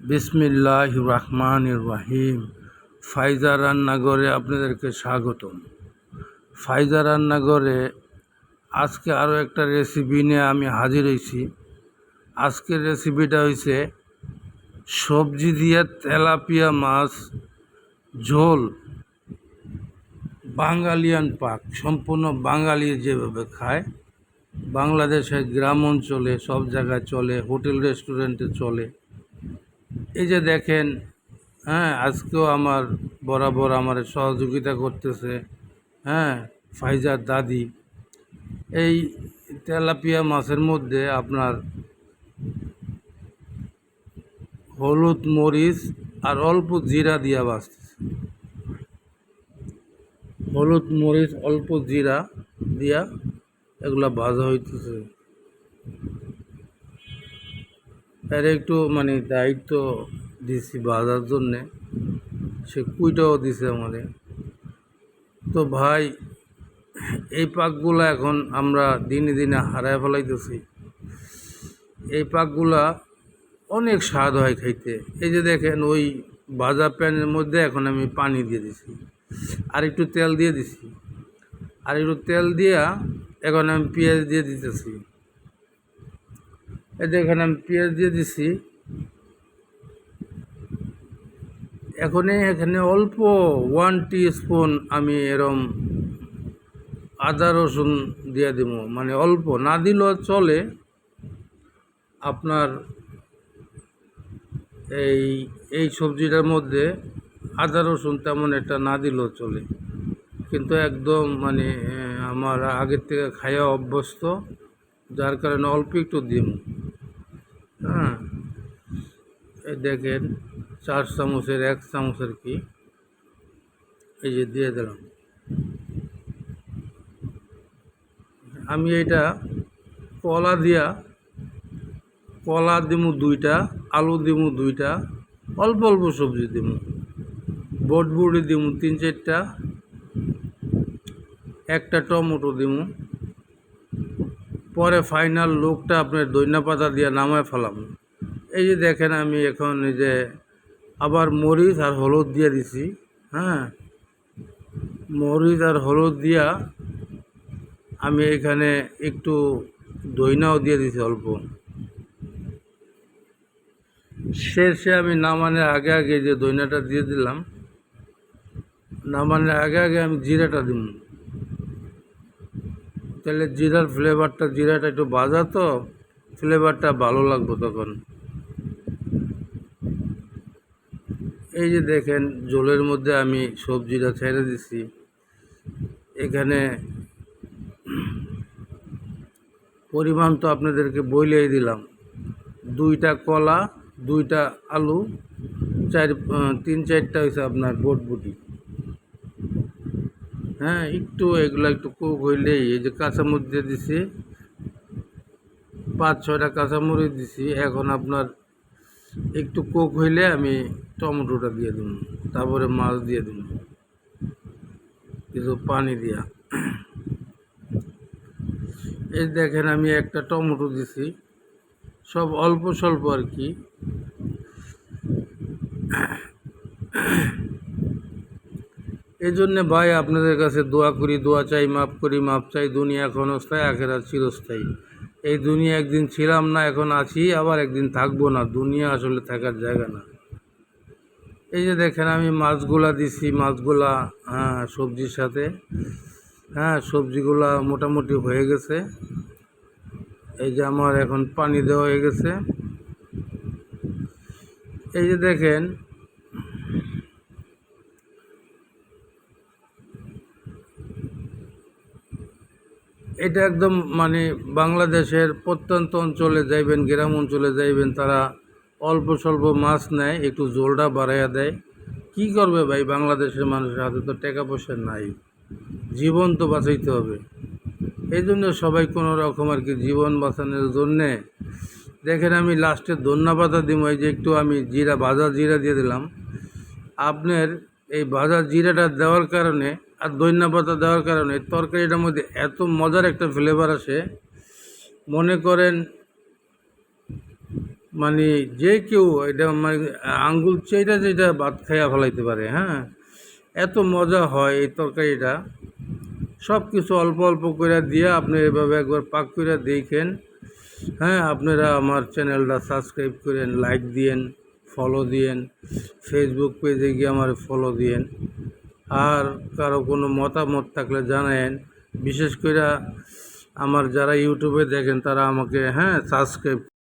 বিসমিল্লাহির রহমানির রহিম। ফাইজা রান্নাঘরে আপনাদেরকে স্বাগতম। ফাইজা রান্নাঘরে আজকে আরও একটা রেসিপি নিয়ে আমি হাজির হয়েছি। আজকের রেসিপিটা হয়েছে সবজি দিয়ে তেলাপিয়া মাছ ঝোল। বাঙালিয়ান পাক, সম্পূর্ণ বাঙালি যেভাবে খায়, বাংলাদেশের গ্রাম অঞ্চলে সব জায়গায় চলে, হোটেল রেস্টুরেন্টে চলে। এই যে দেখেন, আজকেও আমার বরাবর আমার সহযোগিতা করতেছে ফাইজার দাদি। এই তেলাপিয়া মাছের মধ্যে আপনার হলুদ মরিচ আর অল্প জিরা দিয়া বাঁচতেছে। হলুদ মরিচ অল্প জিরা দিয়া এগুলা ভাজা হইতেছে। এর একটু দায়িত্ব দিছি ভাজার জন্যে, সে কুইটাও দিছে আমাদের। তো ভাই, এই পাকগুলা এখন আমরা দিনে দিনে হারায় ফেলাইতেছি। এই পাকগুলা অনেক স্বাদ হয় খাইতে। এই যে দেখেন, ওই ভাজা প্যানের মধ্যে এখন আমি পানি দিয়ে দিছি, আর একটু তেল দিয়ে দিছি, আর একটু তেল দিয়া এখন আমি পেঁয়াজ দিয়ে দিতেছি। এই দেখেন, আমি পেঁয়াজ দিয়ে দিছি। এখানে অল্প 1 টিস্পুন আমি এরম আদা রসুন দিয়ে দিব, অল্প, না দিলেও চলে। আপনার এই সবজিটার মধ্যে আদা রসুন তেমন একটা না দিলেও চলে, কিন্তু একদম আমার আগের থেকে খাওয়া অভ্যস্ত, যার কারণে অল্প একটু দিব। এই দেখেন, 4 চামচের 1 চামচের কি এই যে দিয়ে দিলাম। আমি এটা কলা দিমু 2টা, আলু দিমু 2টা, অল্প অল্প সবজি দিমু, বটবুড়ি দিমু 3-4টা, একটা টমেটো দিমু। পরে ফাইনাল লুকটা আপনার ধনিয়া পাতা দিয়ে নামায় ফেলাম। এই যে দেখেন, আমি এখন এই যে আবার মরিচ আর হলুদ দিয়ে দিছি। মরিচ আর হলুদ দিয়া আমি এখানে একটু ধনিয়াও দিয়ে দিছি অল্প। শেষে আমি নামানোর আগে আগে যে ধনিয়াটা দিয়ে দিলাম, নামানোর আগে আগে আমি জিরাটা দিব। তাহলে জিরার ফ্লেভারটা, জিরাটা একটু ভাজা তো ফ্লেভারটা ভালো লাগবে তখন। এই যে দেখেন, ঝোলের মধ্যে আমি সবজিটা ছেড়ে দিছি। এখানে পরিমাণ তো আপনাদেরকে বলেই দিলাম। 2টা কলা, 2টা আলু, 3-4টা হয়েছে আপনার বটবুটি। একটু এগুলো একটু কুক হইলেই, এই যে কাঁচামরিচ দিয়ে দিছি, 5-6টা কাঁচামরিচ দিছি। এখন আপনার একটু কুক হইলে আমি টমেটোটা দিয়ে দেব, তারপরে মাছ দিয়ে দেব কিছু পানি দিয়া। এই দেখেন, আমি একটা টমেটো দিছি, সব অল্প স্বল্প আর কি। এই জন্যে ভাই, আপনাদের কাছে দোয়া করি, দোয়া চাই, মাপ করি, মাপ চাই। দুনিয়া ক্ষণস্থায়ী, আখেরাত চিরস্থায়ী। এই দুনিয়া একদিন ছিলাম না, এখন আছি, আবার একদিন থাকবো না। দুনিয়া আসলে থাকার জায়গা না। এই যে দেখেন, আমি মাছগুলা দিছি, মাছগুলা সবজির সাথে, সবজিগুলা মোটামুটি হয়ে গেছে। এই যে আমার এখন পানি দেওয়া হয়ে গেছে। এই যে দেখেন, এটা একদম বাংলাদেশের প্রত্যন্ত অঞ্চলে যাইবেন, গ্রাম অঞ্চলে যাইবেন, তারা অল্প স্বল্প মাছ নেয়, একটু ঝোলটা বাড়াইয়া দেয়। কি করবে ভাই, বাংলাদেশের মানুষের হাতে তো টাকা পয়সা নাই, জীবন তো বাঁচাইতে হবে। এই জন্য সবাই কোনো রকম আর কি জীবন বাঁচানোর জন্যে। দেখেন, আমি লাস্টে ধনিয়া পাতা দিব। এই যে একটু আমি ভাজা জিরা দিয়ে দিলাম। আপনার এই ভাজা জিরাটা দেওয়ার কারণে আর ধনিয়া পাতা দেওয়ার কারণে তরকারিটার মধ্যে এত মজার একটা ফ্লেভার আসে, মনে করেন মানে যে কেউ এটা মানে আঙ্গুল চেইটা যেটা ভাত খাইয়া ফেলাইতে পারে। হ্যাঁ, এত মজা হয় এই তরকারিটা। সব কিছু অল্প অল্প করে দিয়ে আপনি এভাবে একবার পাক করে দেখেন। হ্যাঁ, আপনারা আমার চ্যানেলটা সাবস্ক্রাইব করেন, লাইক দিয়েন, ফলো দিয়েন, ফেসবুক পেজে গিয়ে আমার ফলো দিয়েন। আর কারো কোনো মতামত থাকলে জানায়েন। বিশেষ করে আমার যারা ইউটিউবে দেখেন তারা আমাকে সাবস্ক্রাইব